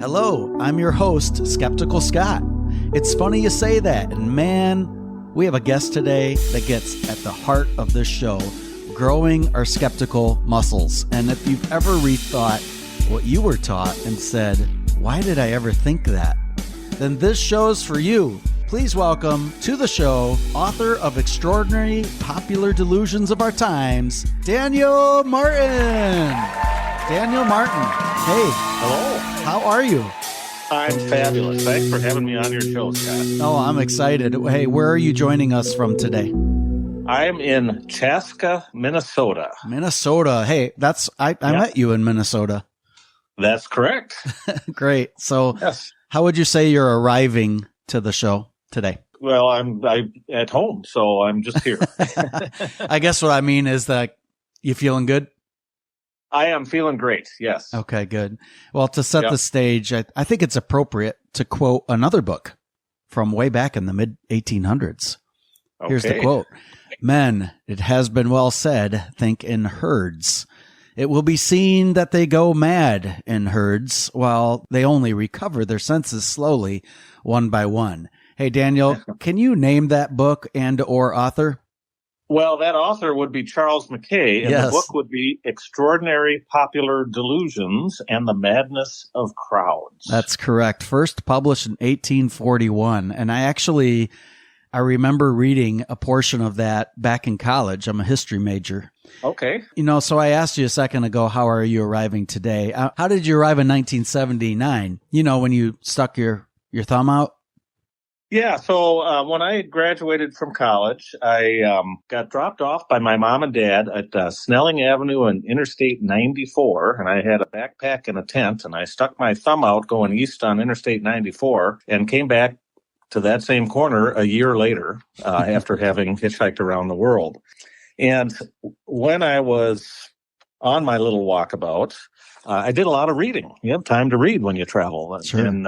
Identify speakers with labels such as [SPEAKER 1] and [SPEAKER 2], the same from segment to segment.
[SPEAKER 1] Hello, I'm your host, Skeptical Scott. It's funny you say that, and man, we have a guest today that gets at the heart of this show, growing our skeptical muscles. And if you've ever rethought what you were taught and said, why did I ever think that? Then this show's for you. Please welcome to the show, author of extraordinary popular delusions of our times, Daniel Martin. Daniel Martin. Hey.
[SPEAKER 2] Hello.
[SPEAKER 1] How are you?
[SPEAKER 2] I'm fabulous. Thanks for having me on your show, Scott.
[SPEAKER 1] Oh, I'm excited. Hey, where are you joining us from today?
[SPEAKER 2] I'm in Chaska, Minnesota.
[SPEAKER 1] Minnesota. Hey, I met you in Minnesota.
[SPEAKER 2] That's correct.
[SPEAKER 1] Great. So
[SPEAKER 2] yes.
[SPEAKER 1] How would you say you're arriving to the show today?
[SPEAKER 2] Well, I'm at home, so I'm just here.
[SPEAKER 1] I guess what I mean is that you feeling good?
[SPEAKER 2] I am feeling great, yes.
[SPEAKER 1] Okay, good. Well, to set the stage, I think it's appropriate to quote another book from way back in the mid-1800s. Okay. Here's the quote. Men, it has been well said, think in herds. It will be seen that they go mad in herds, while they only recover their senses slowly, one by one. Hey, Daniel, can you name that book and or author?
[SPEAKER 2] Well, that author would be Charles McKay, and the book would be Extraordinary Popular Delusions and the Madness of Crowds.
[SPEAKER 1] That's correct. First published in 1841. And I remember reading a portion of that back in college. I'm a history major.
[SPEAKER 2] Okay.
[SPEAKER 1] So I asked you a second ago, how are you arriving today? How did you arrive in 1979? When you stuck your thumb out?
[SPEAKER 2] Yeah, so when I graduated from college, I got dropped off by my mom and dad at Snelling Avenue and Interstate 94, and I had a backpack and a tent, and I stuck my thumb out going east on Interstate 94 and came back to that same corner a year later after having hitchhiked around the world. And when I was on my little walkabout, I did a lot of reading. You have time to read when you travel.
[SPEAKER 1] Sure.
[SPEAKER 2] And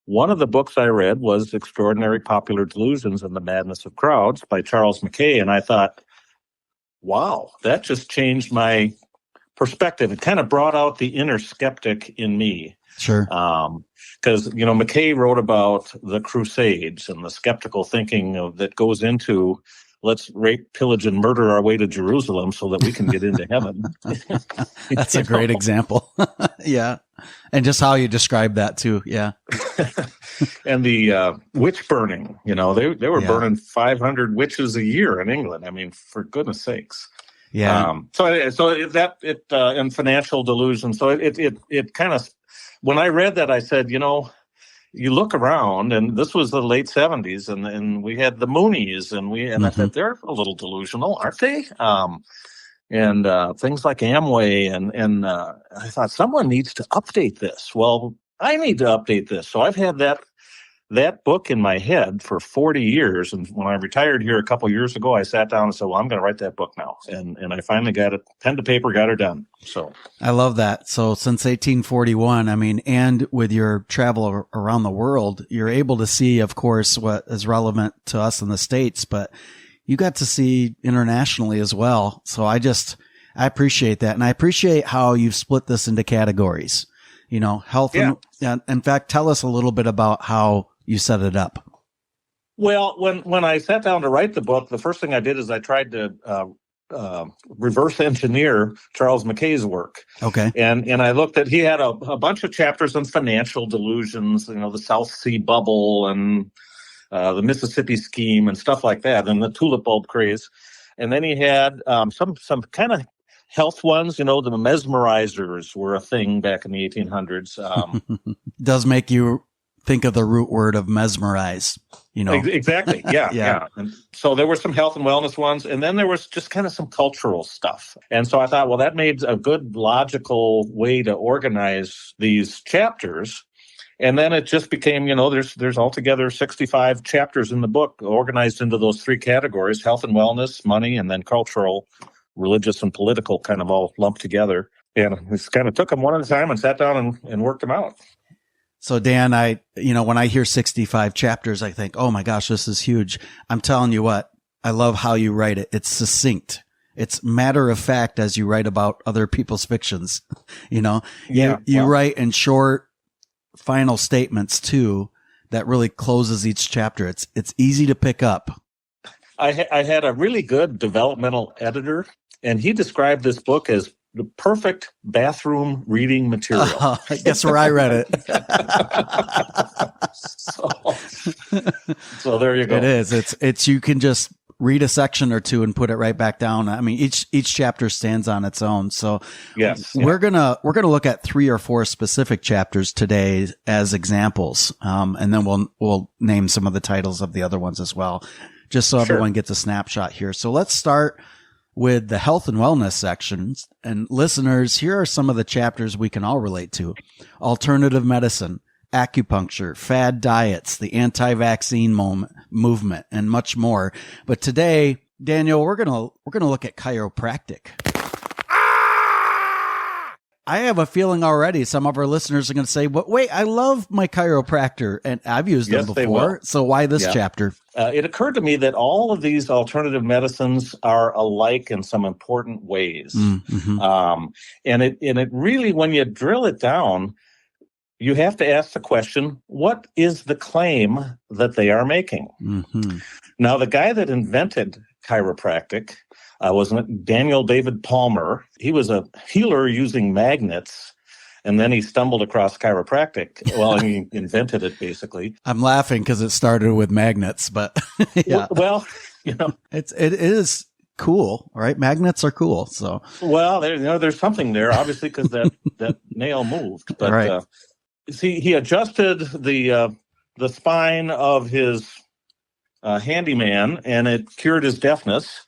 [SPEAKER 2] one of the books I read was Extraordinary Popular Delusions and the Madness of Crowds by Charles McKay. And I thought, wow, that just changed my perspective. It kind of brought out the inner skeptic in me.
[SPEAKER 1] Sure.
[SPEAKER 2] Because, McKay wrote about the Crusades and the skeptical thinking that goes into let's rape, pillage, and murder our way to Jerusalem so that we can get into heaven.
[SPEAKER 1] That's a great example. Yeah. And just how you describe that too. Yeah.
[SPEAKER 2] And the witch burning, they were burning 500 witches a year in England. I mean, for goodness sakes.
[SPEAKER 1] Yeah.
[SPEAKER 2] And financial delusion. So it kind of, when I read that, I said, you look around, and this was the late 70s, and we had the Moonies, and I thought they're a little delusional, aren't they? And things like Amway, and I thought someone needs to update this. Well, I need to update this. So I've had that book in my head for 40 years. And when I retired here a couple of years ago, I sat down and said, well, I'm going to write that book now. And I finally got it, pen to paper, got her done. So
[SPEAKER 1] I love that. So since 1841, and with your travel around the world, you're able to see, of course, what is relevant to us in the States, but you got to see internationally as well. So I appreciate that. And I appreciate how you've split this into categories, health. Yeah. And in fact, tell us a little bit about how you set it up.
[SPEAKER 2] Well, when I sat down to write the book, the first thing I did is I tried to reverse engineer Charles McKay's work.
[SPEAKER 1] Okay.
[SPEAKER 2] And I looked at, he had a bunch of chapters on financial delusions, the South Sea bubble and the Mississippi scheme and stuff like that, and the tulip bulb craze. And then he had some kind of health ones, the mesmerizers were a thing back in the 1800s.
[SPEAKER 1] Does make you think of the root word of mesmerize,
[SPEAKER 2] Exactly. Yeah. Yeah. And so there were some health and wellness ones, and then there was just kind of some cultural stuff. And so I thought, well, that made a good logical way to organize these chapters. And then it just became, there's altogether 65 chapters in the book organized into those three categories: health and wellness, money, and then cultural, religious, and political, kind of all lumped together. And we just kind of took them one at a time and sat down and worked them out.
[SPEAKER 1] So Dan, when I hear 65 chapters, I think, oh my gosh, this is huge. I'm telling you what, I love how you write it. It's succinct. It's matter of fact as you write about other people's fictions. You write in short, final statements too that really closes each chapter. It's easy to pick up.
[SPEAKER 2] I had a really good developmental editor, and he described this book as the perfect bathroom reading material.
[SPEAKER 1] Guess where I read it.
[SPEAKER 2] So there you go.
[SPEAKER 1] It is. It's you can just read a section or two and put it right back down. I mean, each chapter stands on its own. So
[SPEAKER 2] yes,
[SPEAKER 1] we're gonna look at 3 or 4 specific chapters today as examples, and then we'll name some of the titles of the other ones as well, just so everyone gets a snapshot here. So let's start with the health and wellness sections. And listeners, here are some of the chapters we can all relate to: alternative medicine, acupuncture, fad diets, the anti-vaccine movement, and much more. But today, Daniel, we're gonna look at chiropractic. I have a feeling already some of our listeners are going to say, "But wait, I love my chiropractor, and I've used them before. So why this chapter?"
[SPEAKER 2] It occurred to me that all of these alternative medicines are alike in some important ways, and it really, when you drill it down, you have to ask the question, what is the claim that they are making? Now, the guy that invented chiropractic was Daniel David Palmer. He was a healer using magnets, and then he stumbled across chiropractic. Well, he invented it, basically.
[SPEAKER 1] I'm laughing because it started with magnets, but yeah.
[SPEAKER 2] Well,
[SPEAKER 1] it is cool, right? Magnets are cool. So,
[SPEAKER 2] well, there's something there, obviously, because that nail moved. But
[SPEAKER 1] right.
[SPEAKER 2] See, he adjusted the spine of his handyman, and it cured his deafness.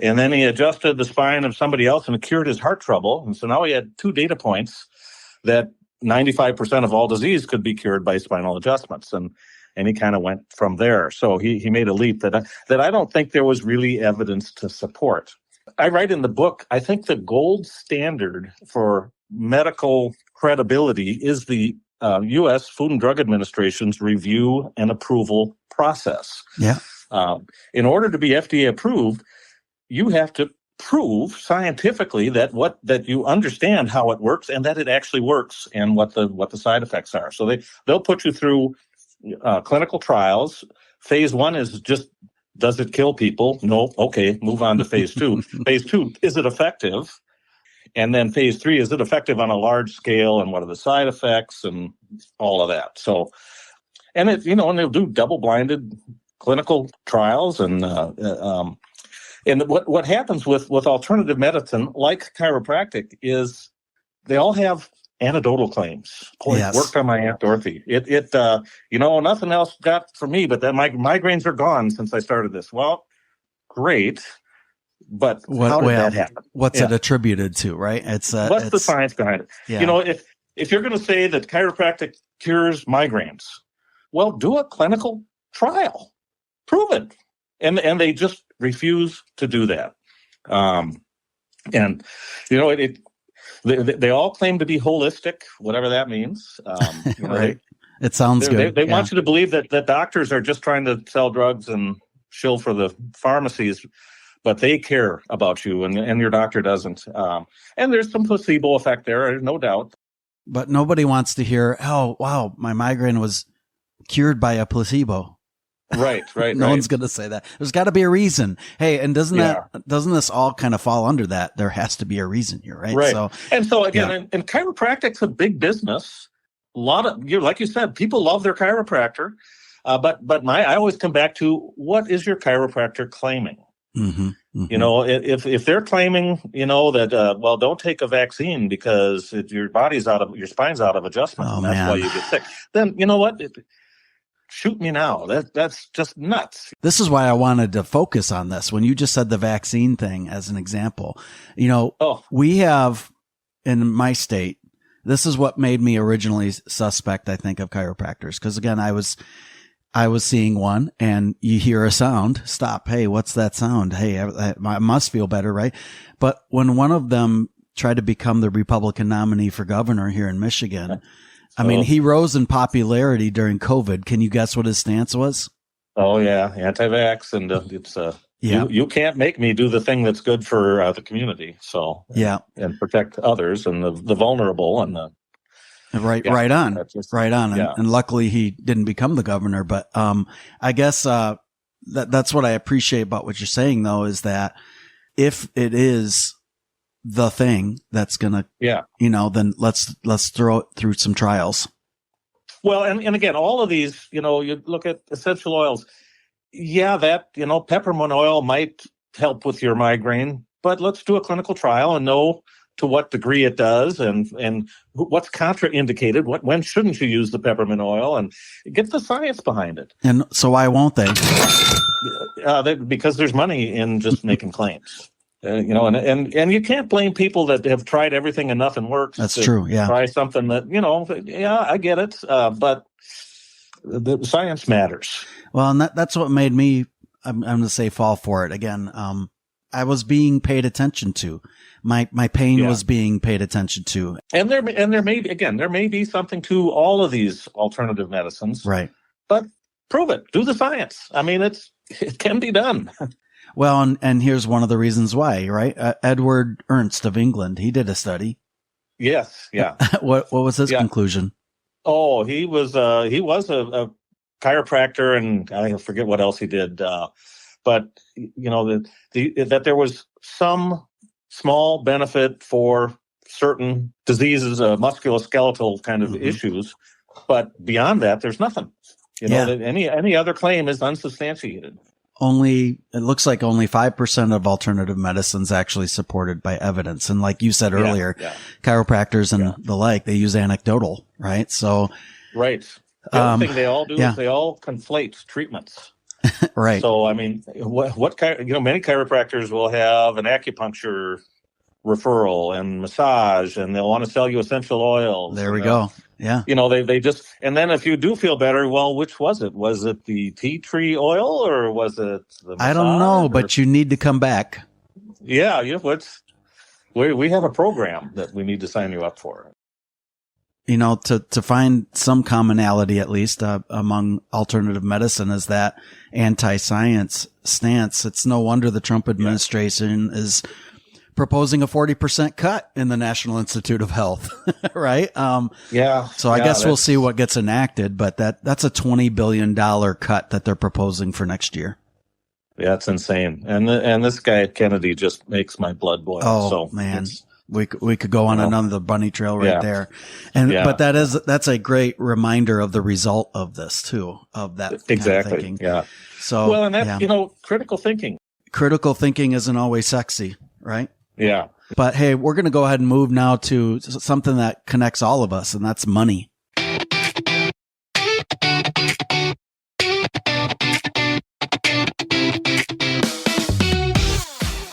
[SPEAKER 2] And then he adjusted the spine of somebody else, and it cured his heart trouble. And so now he had 2 data points that 95% of all disease could be cured by spinal adjustments. And he kind of went from there. So he made a leap that I don't think there was really evidence to support. I write in the book, I think the gold standard for medical credibility is the U.S. Food and Drug Administration's review and approval process.
[SPEAKER 1] Yeah.
[SPEAKER 2] In order to be FDA approved, you have to prove scientifically that you understand how it works and that it actually works and what the side effects are. So they'll put you through clinical trials. Phase 1 is just, does it kill people? No. Okay, move on to phase 2. Phase 2, is it effective? And then phase 3, is it effective on a large scale, and what are the side effects and all of that? So, and and they'll do double-blinded clinical trials, and what happens with alternative medicine, like chiropractic, is they all have anecdotal claims. It worked on my Aunt Dorothy. Nothing else got for me, but then my migraines are gone since I started this. Well, great. But how did that happen?
[SPEAKER 1] What's it attributed to, right? What's
[SPEAKER 2] the science behind it? Yeah. If you're going to say that chiropractic cures migraines, well, do a clinical trial. Prove it. And they just refuse to do that. They all claim to be holistic, whatever that means.
[SPEAKER 1] Right. It sounds good.
[SPEAKER 2] They want you to believe that doctors are just trying to sell drugs and shill for the pharmacies, but they care about you, and your doctor doesn't. And there's some placebo effect there, no doubt.
[SPEAKER 1] But nobody wants to hear, "Oh, wow, my migraine was cured by a placebo."
[SPEAKER 2] Right.
[SPEAKER 1] No one's going to say that. There's got to be a reason. Hey, and doesn't this all kind of fall under that? There has to be a reason here, right?
[SPEAKER 2] Right. So again, and chiropractic's a big business. A lot of, like you said, people love their chiropractor. But I always come back to, what is your chiropractor claiming? If they're claiming, that, don't take a vaccine because your spine's out of adjustment, and that's why you get sick. Then you know what? Shoot me now. That's just nuts.
[SPEAKER 1] This is why I wanted to focus on this. When you just said the vaccine thing as an example, we have in my state, this is what made me originally suspect, I think, of chiropractors. Because again, I was seeing one, and you hear a sound, stop. Hey, what's that sound? Hey, I must feel better, right? But when one of them tried to become the Republican nominee for governor here in Michigan, I mean, he rose in popularity during COVID. Can you guess what his stance was?
[SPEAKER 2] Oh, yeah. Anti-vax. And it's you can't make me do the thing that's good for the community. So, and protect others and the vulnerable.
[SPEAKER 1] Right,
[SPEAKER 2] Yeah,
[SPEAKER 1] right on,
[SPEAKER 2] that's just,
[SPEAKER 1] right on.
[SPEAKER 2] yeah.
[SPEAKER 1] And luckily he didn't become the governor, but, I guess, that's what I appreciate about what you're saying though, is that if it is the thing that's gonna,
[SPEAKER 2] Yeah.
[SPEAKER 1] then let's throw it through some trials.
[SPEAKER 2] Well, and again, all of these, you look at essential oils. Yeah, that, peppermint oil might help with your migraine, but let's do a clinical trial and know to what degree it does and what's contraindicated. When shouldn't you use the peppermint oil, and get the science behind it.
[SPEAKER 1] And so why won't they?
[SPEAKER 2] Because there's money in just making claims. And you can't blame people that have tried everything and nothing works.
[SPEAKER 1] That's true. Yeah.
[SPEAKER 2] Try something that, I get it. But the science matters.
[SPEAKER 1] Well, and that's what made me, I'm going to say, fall for it again. I was being paid attention to. My pain was being paid attention to.
[SPEAKER 2] And there may be something to all of these alternative medicines.
[SPEAKER 1] Right.
[SPEAKER 2] But prove it. Do the science. I mean, it can be done.
[SPEAKER 1] Well, and here's one of the reasons why, right? Edward Ernst of England, he did a study.
[SPEAKER 2] Yes. Yeah.
[SPEAKER 1] What was his conclusion?
[SPEAKER 2] Oh, he was a chiropractor, and I forget what else he did. But that there was some small benefit for certain diseases, musculoskeletal kind of issues, but beyond that, there's nothing. That any other claim is unsubstantiated. It
[SPEAKER 1] looks like only 5% of alternative medicines actually supported by evidence. And like you said earlier, chiropractors and the like, they use anecdotal, right? So,
[SPEAKER 2] right. The other thing they all do is they all conflate treatments.
[SPEAKER 1] Right.
[SPEAKER 2] So, I mean, many chiropractors will have an acupuncture referral and massage, and they'll want to sell you essential oils.
[SPEAKER 1] There we go. Yeah.
[SPEAKER 2] They just, and then if you do feel better, well, which was it? Was it the tea tree oil, or was it the massage?
[SPEAKER 1] I don't know, but you need to come back.
[SPEAKER 2] Yeah. We have a program that we need to sign you up for.
[SPEAKER 1] To find some commonality, at least, among alternative medicine is that anti-science stance. It's no wonder the Trump administration is proposing a 40% cut in the National Institute of Health, right? So I guess we'll see what gets enacted, but that's a $20 billion cut that they're proposing for next year.
[SPEAKER 2] Yeah, it's insane. And this guy at Kennedy just makes my blood boil.
[SPEAKER 1] Oh,
[SPEAKER 2] so
[SPEAKER 1] man. We could go on another bunny trail right there. But that's a great reminder of the result of this too, of that
[SPEAKER 2] exactly.
[SPEAKER 1] Kind of thinking.
[SPEAKER 2] Yeah.
[SPEAKER 1] So,
[SPEAKER 2] well, and that's, critical thinking.
[SPEAKER 1] Critical thinking isn't always sexy, right?
[SPEAKER 2] Yeah.
[SPEAKER 1] But hey, we're going to go ahead and move now to something that connects all of us, and that's money.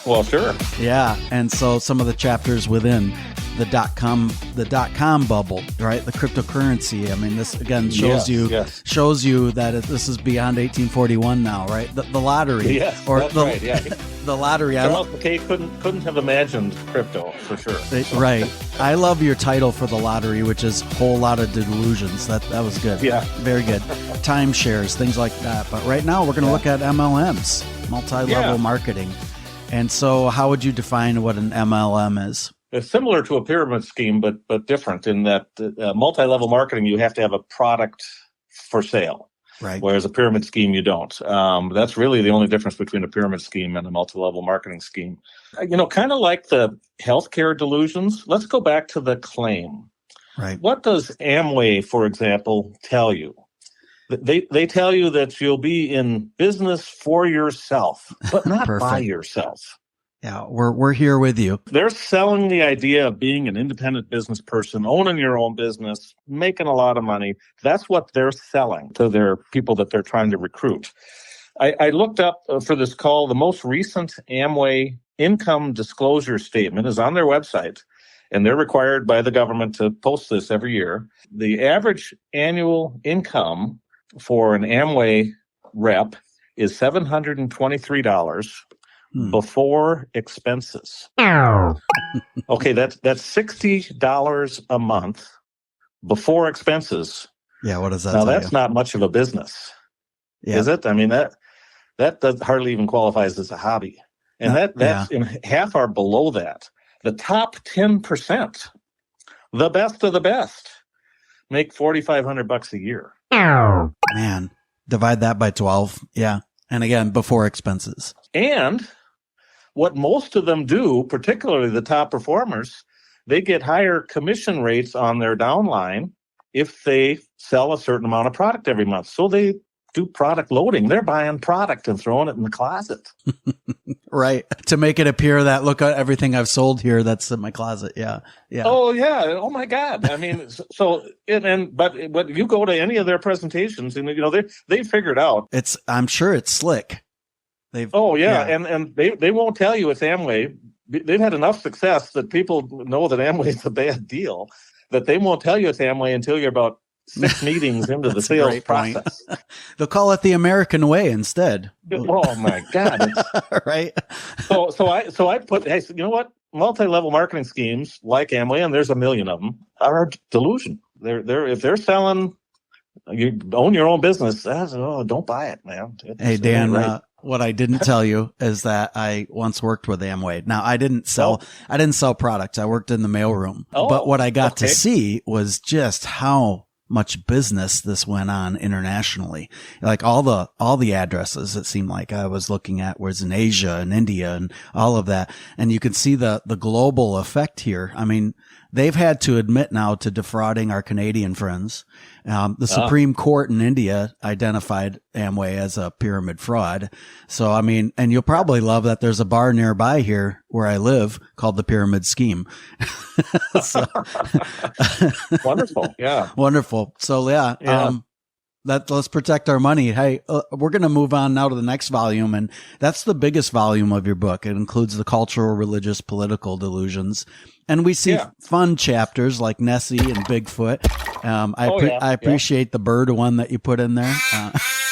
[SPEAKER 2] Well, sure.
[SPEAKER 1] Yeah. And so some of the chapters within the .com bubble, right? The cryptocurrency. I mean, this again shows you that this is beyond 1841 now, right? The lottery.
[SPEAKER 2] Yes, that's right. Yeah.
[SPEAKER 1] The lottery.
[SPEAKER 2] Charles McKay couldn't have imagined crypto for sure.
[SPEAKER 1] Right. I love your title for the lottery, which is Whole Lot of Delusions. That was good.
[SPEAKER 2] Yeah.
[SPEAKER 1] Very good. Timeshares, things like that. But right now we're going to look at MLMs, multi-level marketing. And so how would you define what an MLM is?
[SPEAKER 2] It's similar to a pyramid scheme, but different in that multi-level marketing, you have to have a product for sale.
[SPEAKER 1] Right.
[SPEAKER 2] Whereas a pyramid scheme, you don't. That's really the only difference between a pyramid scheme and a multi-level marketing scheme. Kind of like the healthcare delusions. Let's go back to the claim.
[SPEAKER 1] Right.
[SPEAKER 2] What does Amway, for example, tell you? They tell you that you'll be in business for yourself, but not by yourself.
[SPEAKER 1] Yeah, we're here with you.
[SPEAKER 2] They're selling the idea of being an independent business person, owning your own business, making a lot of money. That's what they're selling to their people that they're trying to recruit. I looked up for this call. The most recent Amway income disclosure statement is on their website, and they're required by the government to post this every year. The average annual income for an Amway rep is $723 before expenses. Okay, that's $60 a month before expenses.
[SPEAKER 1] Yeah, what does that
[SPEAKER 2] now?
[SPEAKER 1] Tell
[SPEAKER 2] That's
[SPEAKER 1] you?
[SPEAKER 2] Not much of a business, is it? I mean, that does hardly even qualifies as a hobby, and that's half are below that. The top 10%, the best of the best, make $4,500 a year.
[SPEAKER 1] Man, divide that by 12. Yeah. And again, before expenses.
[SPEAKER 2] And what most of them do, particularly the top performers, they get higher commission rates on their downline if they sell a certain amount of product every month. So they do product loading. They're buying product and throwing it in the closet.
[SPEAKER 1] Right. To make it appear that, look at everything I've sold here that's in my closet. Yeah. Yeah.
[SPEAKER 2] Oh, yeah. Oh, my God. I mean, but you go to any of their presentations and, they figured out.
[SPEAKER 1] I'm sure it's slick.
[SPEAKER 2] And they won't tell you it's Amway. They've had enough success that people know that Amway is a bad deal, that they won't tell you it's Amway until you're about 6 meetings into the sales process.
[SPEAKER 1] They'll call it the American way instead.
[SPEAKER 2] Oh my God!
[SPEAKER 1] Right.
[SPEAKER 2] So I put, hey, you know what? Multi-level marketing schemes like Amway, and there's a million of them, are a delusion. If they're selling, you own your own business. Don't buy it, man.
[SPEAKER 1] Hey, Dan. Right. What I didn't tell you is that I once worked with Amway. Now, I didn't sell products. I worked in the mailroom. But what I got to see was just how much business this went on internationally. Like all the addresses, it seemed like I was looking at was in Asia and India and all of that. And you can see the global effect here. I mean, they've had to admit now to defrauding our Canadian friends. The Supreme Court in India identified Amway as a pyramid fraud. So, I mean, and you'll probably love that there's a bar nearby here where I live called the Pyramid Scheme.
[SPEAKER 2] Wonderful. Yeah.
[SPEAKER 1] Wonderful. So, let's protect our money. Hey, we're going to move on now to the next volume. And that's the biggest volume of your book. It includes the cultural, religious, political delusions. And we see fun chapters like Nessie and Bigfoot. I appreciate the bird one that you put in there.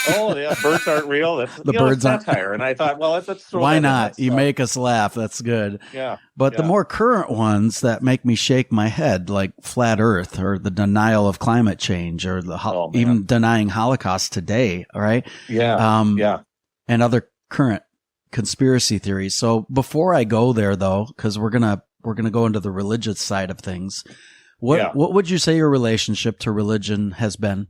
[SPEAKER 2] Birds aren't real. That's the birds aren't satire. And I thought, well, let's throw
[SPEAKER 1] why not? You make us laugh. That's good.
[SPEAKER 2] Yeah.
[SPEAKER 1] But the more current ones that make me shake my head, like flat Earth or the denial of climate change or even denying Holocaust today. All right.
[SPEAKER 2] Yeah.
[SPEAKER 1] And other current conspiracy theories. So before I go there, though, because we're gonna go into the religious side of things. What would you say your relationship to religion has been?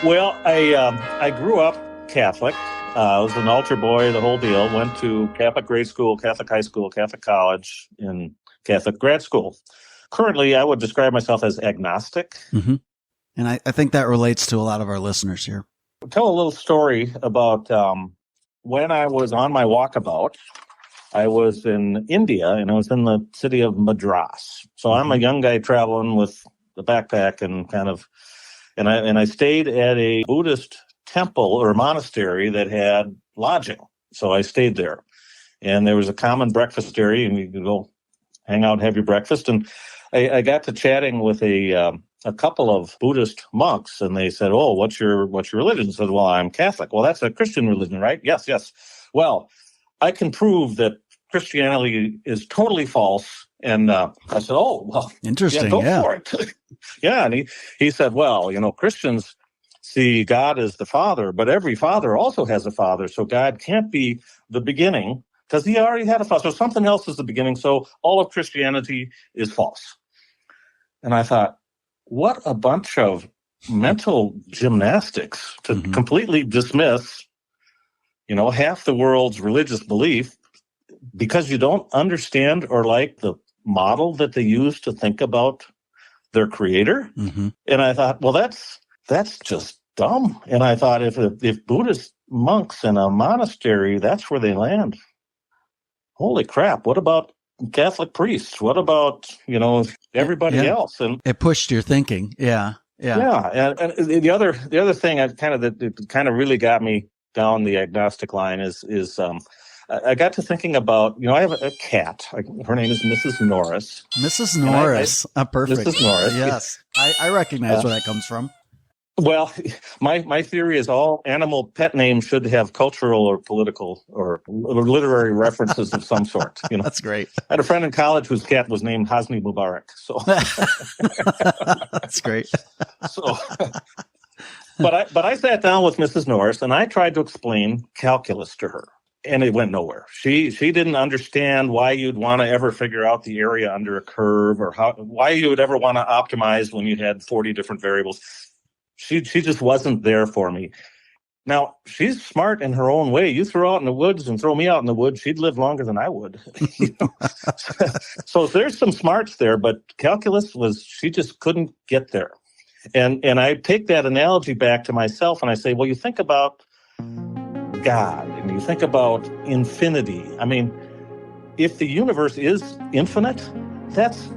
[SPEAKER 2] Well, I grew up Catholic. I was an altar boy, the whole deal. Went to Catholic grade school, Catholic high school, Catholic college, and Catholic grad school. Currently, I would describe myself as agnostic.
[SPEAKER 1] Mm-hmm. And I think that relates to a lot of our listeners here.
[SPEAKER 2] I'll tell a little story about when I was on my walkabout. I was in India, and I was in the city of Madras. So I'm a young guy traveling with the backpack and I stayed at a Buddhist temple or monastery that had lodging. So I stayed there. And there was a common breakfast area, and you could go hang out and have your breakfast. And I got to chatting with a couple of Buddhist monks, and they said, "Oh, what's your religion?" I said, "Well, I'm Catholic." "Well, that's a Christian religion, right?" "Yes." "Well, I can prove that Christianity is totally false." And I said, "Oh, well,
[SPEAKER 1] interesting.
[SPEAKER 2] Go for it." And he said, "Well, Christians see God as the Father, but every father also has a father. So God can't be the beginning because he already had a father. So something else is the beginning. So all of Christianity is false." And I thought, what a bunch of mental gymnastics to completely dismiss, half the world's religious belief because you don't understand or like the model that they use to think about their creator. Mm-hmm. And I thought, well, that's just dumb. And I thought if Buddhist monks in a monastery, that's where they land. Holy crap. What about Catholic priests? What about, everybody else? And
[SPEAKER 1] it pushed your thinking. Yeah.
[SPEAKER 2] And the other thing that kind of really got me down the agnostic line is I got to thinking about, I have a cat. Her name is Mrs. Norris.
[SPEAKER 1] Mrs. Norris. Perfect.
[SPEAKER 2] Mrs. Norris.
[SPEAKER 1] Yes. I recognize where that comes from.
[SPEAKER 2] Well, my theory is all animal pet names should have cultural or political or literary references of some sort.
[SPEAKER 1] That's great.
[SPEAKER 2] I had a friend in college whose cat was named Hosni Mubarak. So
[SPEAKER 1] that's great.
[SPEAKER 2] But I sat down with Mrs. Norris and I tried to explain calculus to her. and it went nowhere. She didn't understand why you'd want to ever figure out the area under a curve, or why you would ever want to optimize when you had 40 different variables. She just wasn't there for me. Now, she's smart in her own way. You throw her out in the woods and throw me out in the woods, she'd live longer than I would. So there's some smarts there, but calculus she just couldn't get there. And I take that analogy back to myself, and I say, well, you think about God, and you think about infinity. I mean, if the universe is infinite, that's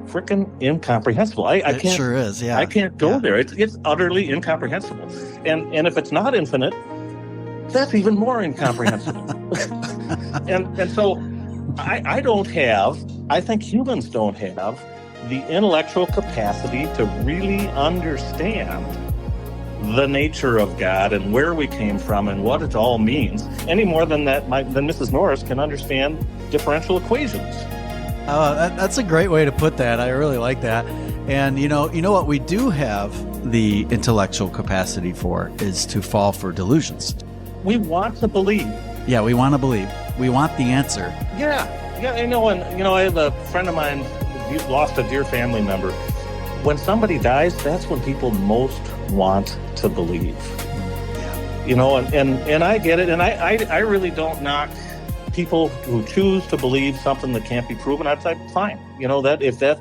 [SPEAKER 2] freaking incomprehensible. I can't. It
[SPEAKER 1] sure is. Yeah,
[SPEAKER 2] I can't go there. It's utterly incomprehensible. And if it's not infinite, that's even more incomprehensible. and so I don't have. I think humans don't have the intellectual capacity to really understand the nature of God and where we came from and what it all means, any more than Mrs. Norris can understand differential equations.
[SPEAKER 1] That's a great way to put that. I really like that. And you know what we do have the intellectual capacity for is to fall for delusions.
[SPEAKER 2] We want to believe.
[SPEAKER 1] Yeah, we want to believe. We want the answer.
[SPEAKER 2] Yeah. And I have a friend of mine who lost a dear family member. When somebody dies, that's when people most want to believe. Yeah. And I get it, and I really don't knock people who choose to believe something that can't be proven. I'd say, fine. That if that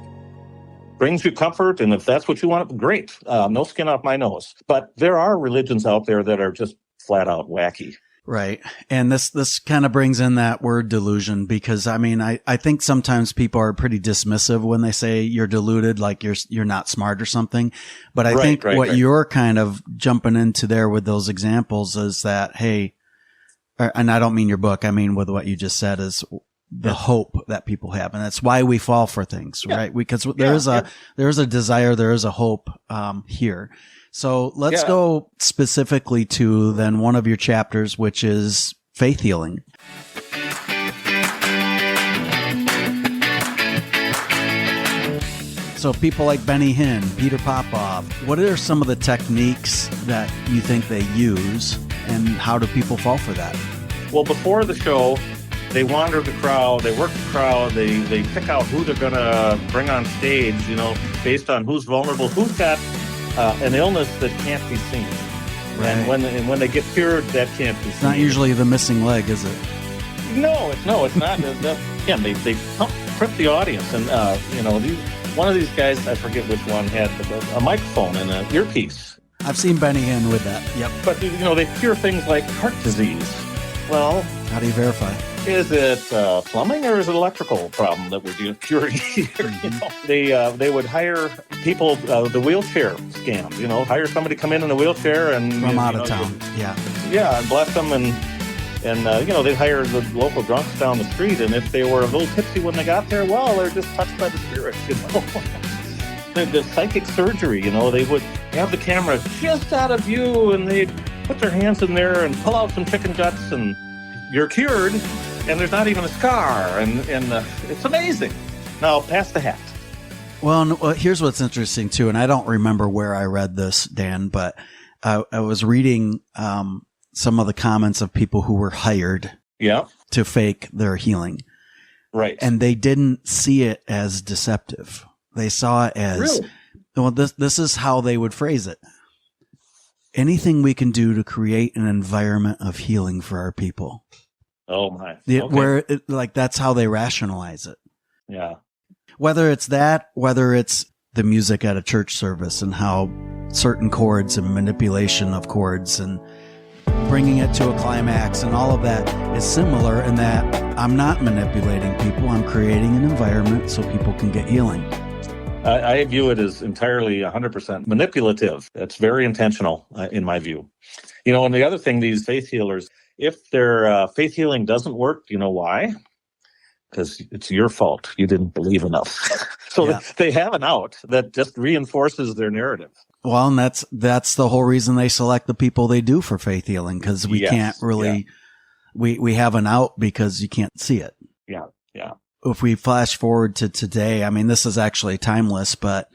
[SPEAKER 2] brings you comfort, and if that's what you want, great. No skin off my nose. But there are religions out there that are just flat out wacky.
[SPEAKER 1] Right. And this kind of brings in that word delusion, because I think sometimes people are pretty dismissive when they say you're deluded, like you're not smart or something. But I think what you're kind of jumping into there with those examples is that, hey, and I don't mean your book, I mean with what you just said, is the hope that people have. And that's why we fall for things, right? Because there is a desire, there is a hope, here. So let's go specifically to then one of your chapters, which is faith healing. So people like Benny Hinn, Peter Popoff, what are some of the techniques that you think they use, and how do people fall for that?
[SPEAKER 2] Well, before the show, they wander the crowd, they work the crowd, they pick out who they're going to bring on stage, based on who's vulnerable, who's got an illness that can't be seen. Right. And when they get cured, that can't be seen.
[SPEAKER 1] It's not usually the missing leg, is it?
[SPEAKER 2] No, it's not. Again, they trip the audience. And, one of these guys, I forget which one, had a microphone and an earpiece.
[SPEAKER 1] I've seen Benny Hinn with that, yep.
[SPEAKER 2] But, they cure things like heart disease. Well,
[SPEAKER 1] how do you verify?
[SPEAKER 2] Is it plumbing or is it electrical problem that we're curing here?
[SPEAKER 1] Mm-hmm.
[SPEAKER 2] They would hire people, the wheelchair scams. Hire somebody to come in a wheelchair and
[SPEAKER 1] from out of town.
[SPEAKER 2] And bless them, and they'd hire the local drunks down the street, and if they were a little tipsy when they got there, well, they're just touched by the spirit. The psychic surgery, they would have the camera just out of view, and they'd put their hands in there and pull out some chicken guts, and you're cured, and there's not even a scar, and it's amazing. Now, pass the hat.
[SPEAKER 1] Well, here's what's interesting, too, and I don't remember where I read this, Dan, but I was reading some of the comments of people who were hired to fake their healing.
[SPEAKER 2] Right.
[SPEAKER 1] And they didn't see it as deceptive. They saw it as, really? Well, this is how they would phrase it. Anything we can do to create an environment of healing for our people.
[SPEAKER 2] Oh my. Okay.
[SPEAKER 1] Where that's how they rationalize it.
[SPEAKER 2] Yeah.
[SPEAKER 1] Whether it's that, whether it's the music at a church service and how certain chords and manipulation of chords and bringing it to a climax and all of that is similar in that I'm not manipulating people. I'm creating an environment so people can get healing.
[SPEAKER 2] I view it as entirely 100% manipulative. It's very intentional, in my view. And the other thing, these faith healers, if their faith healing doesn't work, you know why? Because it's your fault. You didn't believe enough. So they have an out that just reinforces their narrative.
[SPEAKER 1] Well, and that's the whole reason they select the people they do for faith healing, because we can't really, we have an out because you can't see it.
[SPEAKER 2] Yeah.
[SPEAKER 1] If we flash forward to today, this is actually timeless, but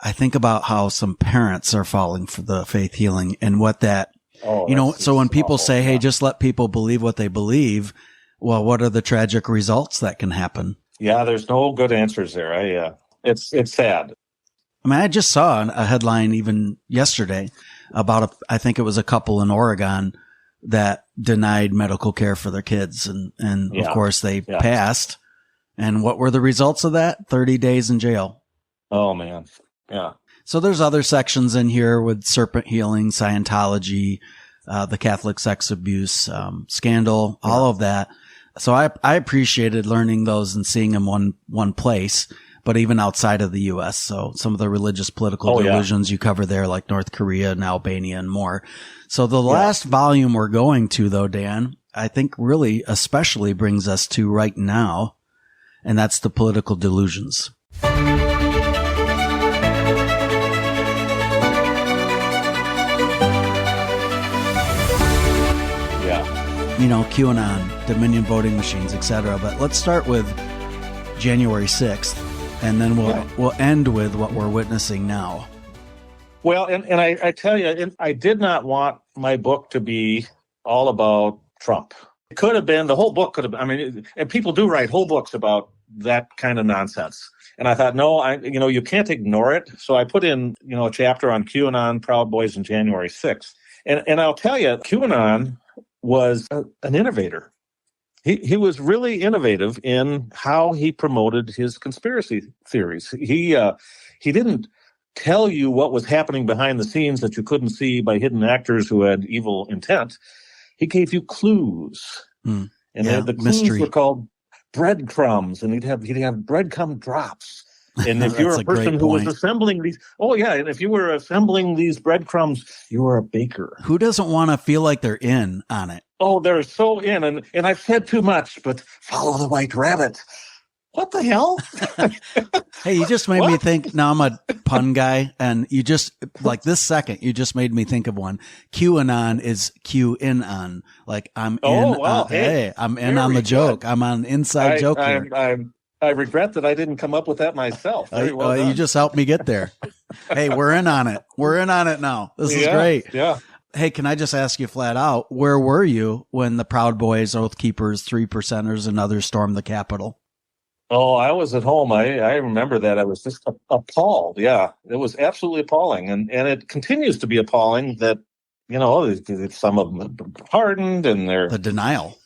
[SPEAKER 1] I think about how some parents are falling for the faith healing and what that
[SPEAKER 2] Oh,
[SPEAKER 1] So when people
[SPEAKER 2] awful.
[SPEAKER 1] say, hey, just let people believe what they believe, well, what are the tragic results that can happen?
[SPEAKER 2] Yeah, there's no good answers there. It's sad.
[SPEAKER 1] I mean, I just saw a headline even yesterday about I think it was a couple in Oregon that denied medical care for their kids. And of course they passed. And what were the results of that? 30 days in jail.
[SPEAKER 2] Oh man. Yeah.
[SPEAKER 1] So there's other sections in here with serpent healing, Scientology, the Catholic sex abuse, scandal, all of that. So I appreciated learning those and seeing them one place, but even outside of the U.S. So some of the religious political delusions you cover there, like North Korea and Albania and more. So the last volume we're going to, though, Dan, I think really especially brings us to right now, and that's the political delusions. QAnon, Dominion voting machines, etc. But let's start with January 6th, and then we'll end with what we're witnessing now.
[SPEAKER 2] Well, and I tell you, I did not want my book to be all about Trump. It could have been, the whole book could have been, I mean, and people do write whole books about that kind of nonsense. And I thought, no, you can't ignore it. So I put in, a chapter on QAnon, Proud Boys, and January 6th. And I'll tell you, QAnon was an innovator. He was really innovative in how he promoted his conspiracy theories. He didn't tell you what was happening behind the scenes that you couldn't see by hidden actors who had evil intent. He gave you clues. And the clues were called breadcrumbs, and he'd have breadcrumb drops. And if you're a person who was assembling these, and if you were assembling these breadcrumbs, you were a baker.
[SPEAKER 1] Who doesn't want to feel like they're in on it?
[SPEAKER 2] Oh, they're so in. And I've said too much, but follow the white rabbit. What the hell?
[SPEAKER 1] Hey, you just made me think. Now I'm a pun guy, and you just, like this second, you just made me think of one. QAnon is Q in on. Like I'm in.
[SPEAKER 2] Wow.
[SPEAKER 1] Hey, I'm in on the joke. I'm on inside joke here.
[SPEAKER 2] I regret that I didn't come up with that myself. Very well done.
[SPEAKER 1] You just helped me get there. Hey, we're in on it. We're in on it now. This is great.
[SPEAKER 2] Yeah.
[SPEAKER 1] Hey, can I just ask you flat out, where were you when the Proud Boys, Oath Keepers, 3%ers, and others stormed the Capitol?
[SPEAKER 2] Oh, I was at home. I remember that. I was just appalled. Yeah, it was absolutely appalling. And it continues to be appalling that, some of them are pardoned and they're...
[SPEAKER 1] The denial.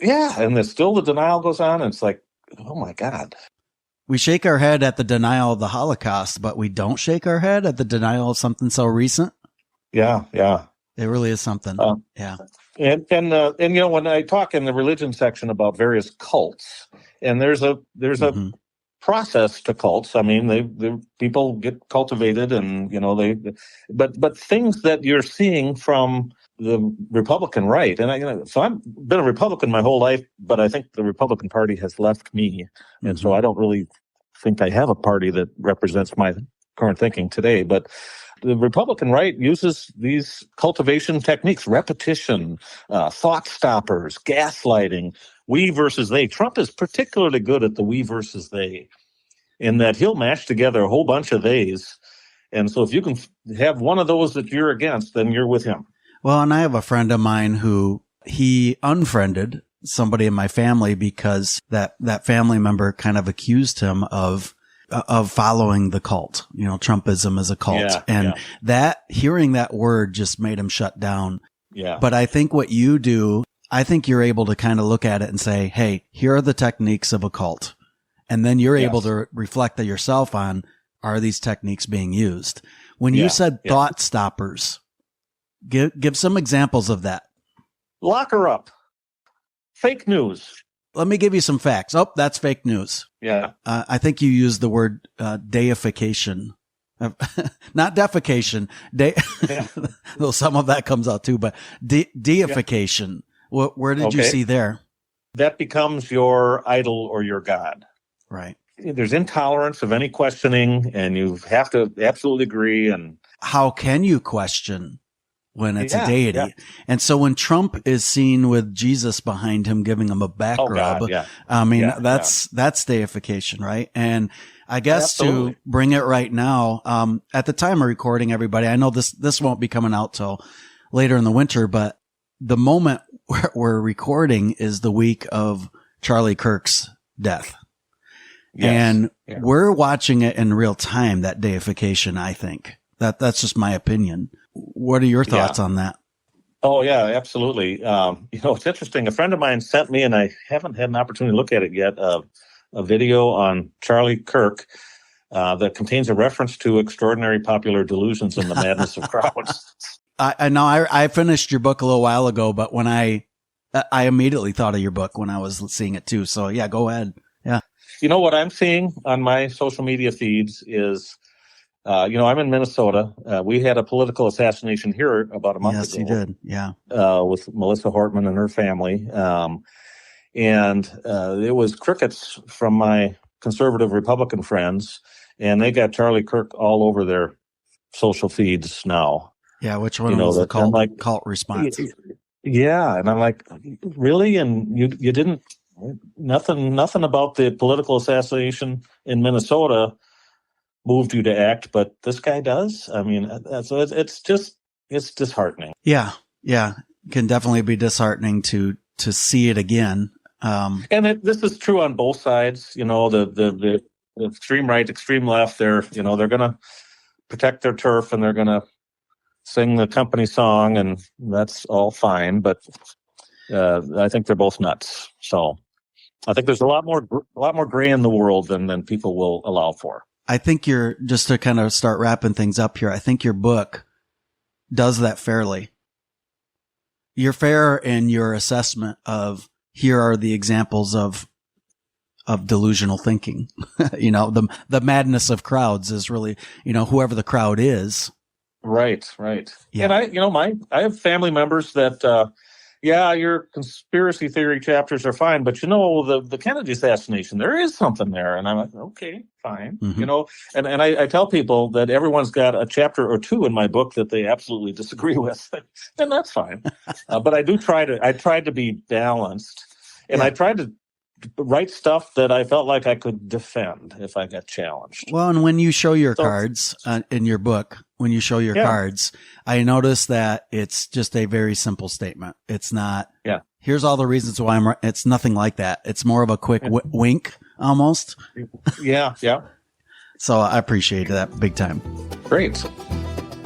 [SPEAKER 2] Yeah, and there's still the denial goes on. And it's like, oh, my God.
[SPEAKER 1] We shake our head at the denial of the Holocaust, but we don't shake our head at the denial of something so recent.
[SPEAKER 2] Yeah.
[SPEAKER 1] It really is something. Yeah.
[SPEAKER 2] And when I talk in the religion section about various cults, and there's a process to cults. I mean, they people get cultivated, and but things that you're seeing from the Republican right, and so I've been a Republican my whole life, but I think the Republican Party has left me, and so I don't really think I have a party that represents my current thinking today, but. The Republican right uses these cultivation techniques, repetition, thought stoppers, gaslighting, we versus they. Trump is particularly good at the we versus they, in that he'll mash together a whole bunch of theys. And so if you can have one of those that you're against, then you're with him.
[SPEAKER 1] Well, and I have a friend of mine who he unfriended somebody in my family because that family member kind of accused him of following the cult. Trumpism is a cult. That hearing that word just made him shut down.
[SPEAKER 2] Yeah.
[SPEAKER 1] But I think what you do, I think you're able to kind of look at it and say, hey, here are the techniques of a cult. And then you're able to reflect that yourself on, are these techniques being used? When you said thought stoppers, give some examples of that.
[SPEAKER 2] Lock her up. Fake news.
[SPEAKER 1] Let me give you some facts. Oh, that's fake news.
[SPEAKER 2] Yeah.
[SPEAKER 1] I think you used the word deification. Not defecation. Though some of that comes out too, but deification. Yeah. Where did you see there?
[SPEAKER 2] That becomes your idol or your God.
[SPEAKER 1] Right.
[SPEAKER 2] There's intolerance of any questioning, and you have to absolutely agree. And
[SPEAKER 1] how can you question when it's a deity? Yeah. And so when Trump is seen with Jesus behind him, giving him a back rub, I mean, that's deification, right? And I guess to bring it right now, at the time of recording, everybody, I know this won't be coming out till later in the winter, but the moment we're recording is the week of Charlie Kirk's death. Yes. And we're watching it in real time, that deification, I think. That's just my opinion. What are your thoughts on that?
[SPEAKER 2] Oh, yeah, absolutely. It's interesting. A friend of mine sent me, and I haven't had an opportunity to look at it yet, a video on Charlie Kirk that contains a reference to extraordinary popular delusions and the madness of crowds.
[SPEAKER 1] I know I finished your book a little while ago, but when I immediately thought of your book when I was seeing it too. So yeah, go ahead. Yeah.
[SPEAKER 2] You know what I'm seeing on my social media feeds is, I'm in Minnesota. We had a political assassination here about a month ago.
[SPEAKER 1] Yes, you did. Yeah.
[SPEAKER 2] With Melissa Hortman and her family. And it was crickets from my conservative Republican friends, and they got Charlie Kirk all over their social feeds now.
[SPEAKER 1] Yeah, which one was the cult response?
[SPEAKER 2] Yeah, and I'm like, really? And you didn't nothing about the political assassination in Minnesota moved you to act, but this guy does. I mean, so it's disheartening.
[SPEAKER 1] Yeah, it can definitely be disheartening to see it again.
[SPEAKER 2] And this is true on both sides. The extreme right, extreme left. They're going to protect their turf and they're going to sing the company song, and that's all fine. But I think they're both nuts. So I think there's a lot more gray in the world than people will allow for.
[SPEAKER 1] I think just to kind of start wrapping things up here, I think your book does that fairly. You're fair in your assessment of, here are the examples of delusional thinking. The madness of crowds is really, whoever the crowd is.
[SPEAKER 2] Right. Yeah. And I have family members that, your conspiracy theory chapters are fine, but the Kennedy assassination, there is something there. And I'm like, okay, fine. Mm-hmm. And I tell people that everyone's got a chapter or two in my book that they absolutely disagree with, and that's fine. But I tried to be balanced, and I tried to write stuff that I felt like I could defend if I got challenged.
[SPEAKER 1] Well, and when you show your cards in your book, cards, I notice that it's just a very simple statement. It's not, here's all the reasons why I'm right. It's nothing like that. It's more of a quick wink almost.
[SPEAKER 2] Yeah.
[SPEAKER 1] So I appreciate that big time.
[SPEAKER 2] Great.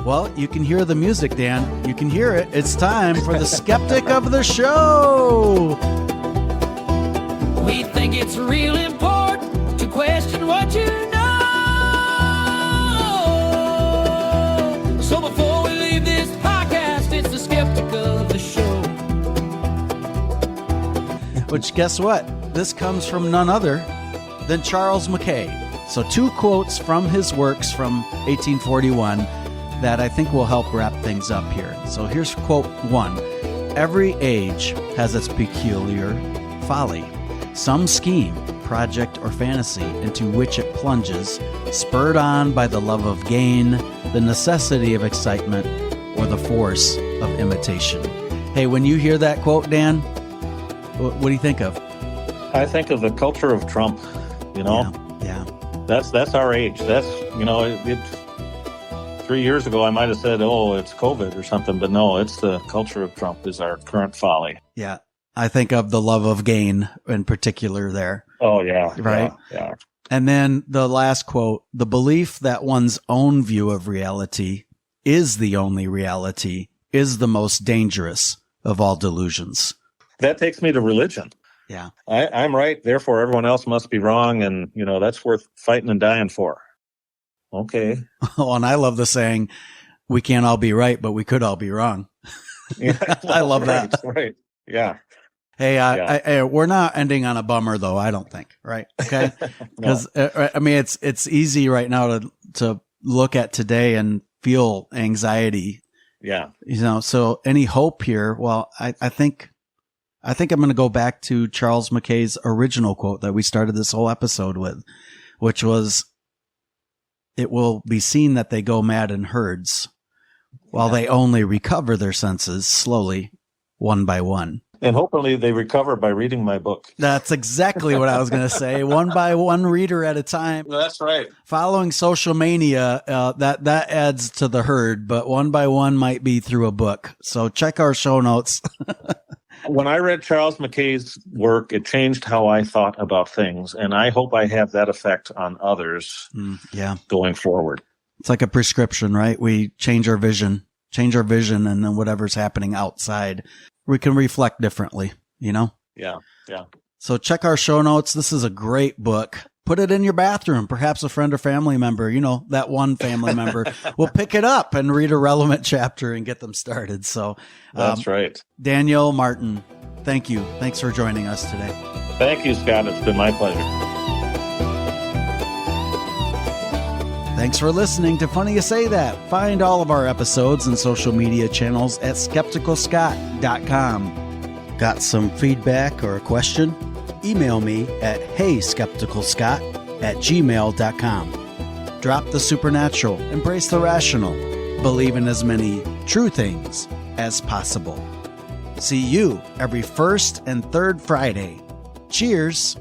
[SPEAKER 1] Well, you can hear the music, Dan. You can hear it. It's time for the skeptic of the show.
[SPEAKER 3] We think it's real important to question what you know. So before we leave this podcast, it's the skeptic of the show.
[SPEAKER 1] Which, guess what? This comes from none other than Charles Mackay. So 2 quotes from his works from 1841 that I think will help wrap things up here. So here's quote 1. Every age has its peculiar folly. Some scheme, project, or fantasy into which it plunges, spurred on by the love of gain, the necessity of excitement, or the force of imitation. Hey, when you hear that quote, Dan, what do you think of?
[SPEAKER 2] I think of the culture of Trump,
[SPEAKER 1] Yeah.
[SPEAKER 2] That's our age. That's, 3 years ago I might have said, it's COVID or something, but no, it's the culture of Trump is our current folly.
[SPEAKER 1] Yeah. I think of the love of gain in particular there.
[SPEAKER 2] Oh, yeah.
[SPEAKER 1] Right?
[SPEAKER 2] Yeah.
[SPEAKER 1] And then the last quote, the belief that one's own view of reality is the only reality is the most dangerous of all delusions.
[SPEAKER 2] That takes me to religion.
[SPEAKER 1] Yeah.
[SPEAKER 2] I'm right, therefore everyone else must be wrong, and, that's worth fighting and dying for. Okay.
[SPEAKER 1] Oh, and I love the saying, we can't all be right, but we could all be wrong.
[SPEAKER 2] Yeah,
[SPEAKER 1] I love that.
[SPEAKER 2] Right. Yeah.
[SPEAKER 1] Hey, we're not ending on a bummer though. I don't think, right? Okay. Because it's easy right now to look at today and feel anxiety.
[SPEAKER 2] Yeah.
[SPEAKER 1] So any hope here? Well, I think I'm going to go back to Charles Mackay's original quote that we started this whole episode with, which was, it will be seen that they go mad in herds while they only recover their senses slowly, one by one.
[SPEAKER 2] And hopefully they recover by reading my book.
[SPEAKER 1] That's exactly what I was going to say. One by one reader at a time.
[SPEAKER 2] That's right.
[SPEAKER 1] Following social mania, that adds to the herd, but one by one might be through a book. So check our show notes.
[SPEAKER 2] When I read Charles Mackay's work, it changed how I thought about things. And I hope I have that effect on others going forward.
[SPEAKER 1] It's like a prescription, right? We change our vision, and then whatever's happening outside, we can reflect differently, you know?
[SPEAKER 2] Yeah.
[SPEAKER 1] So check our show notes. This is a great book. Put it in your bathroom. Perhaps a friend or family member, that one family member will pick it up and read a relevant chapter and get them started. So
[SPEAKER 2] that's right.
[SPEAKER 1] Daniel Martin, thank you. Thanks for joining us today.
[SPEAKER 2] Thank you, Scott. It's been my pleasure.
[SPEAKER 1] Thanks for listening to Funny You Say That. Find all of our episodes and social media channels at skepticalscott.com. Got some feedback or a question? Email me at heyskepticalscott@gmail.com. Drop the supernatural, embrace the rational, believe in as many true things as possible. See you every first and third Friday. Cheers!